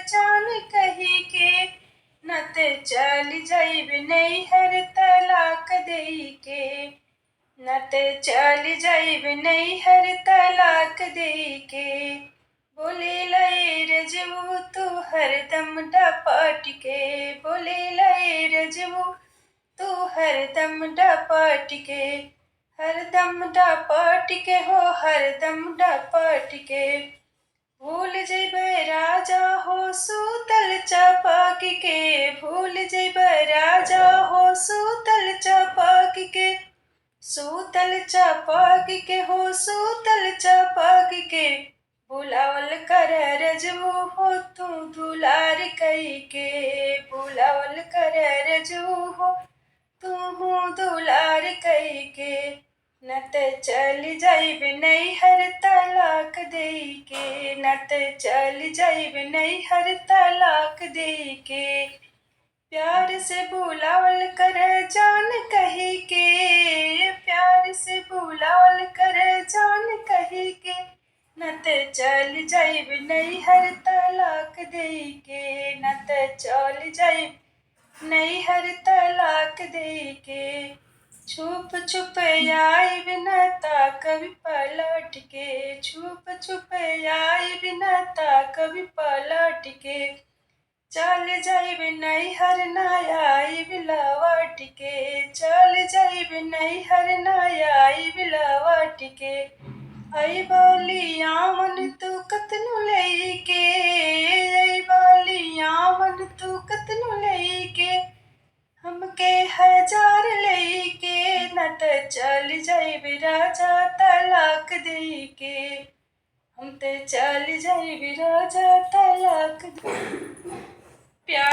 जान कही के, न ते चल जाइब नैहर तलाक देई के, न ते चल जाइब नैहर तलाक देई के। बोले लए रजबू तू हरदम डपाट के, बोले लए रजबू तू हरदम डपाट के, हरदम डपाट के हो हरदम डपाट के। भूल जइबै राजा हो सूतल चपाक के, भूल जइबै राजा हो सूतल चपाक के, सूतल चपाक के हो सूतल चपाक के। बुलावल कर रजबू हो तू दुलार कई के, बुलावल कर रजबू हो तू दुलार कई के। न ते चल जाइब नैहर तलाक देई के, न ते चल जाइब नैहर तलाक देई के। प्यार से बुलावल कर जान कही के, प्यार से बुलावल कर जान कही के। न ते चल जाइब नैहर तलाक देई के, न ते चल जाइब नैहर तलाक देई के। छुप छुप आइब न ताकब पलट के, छुप छुप आइब न ताकब पलट के। चल जाइब नैहर न आइब लौट के, चल जाइब नैहर न आइब लौट के। अइबाली आमन तू कतनो लइके, अइबाली आमन तू कतनो लइके। हमके हजार लइके, न ते चल जाइब राजा तलाक देई के, हम ते चल जाइब राजा तलाक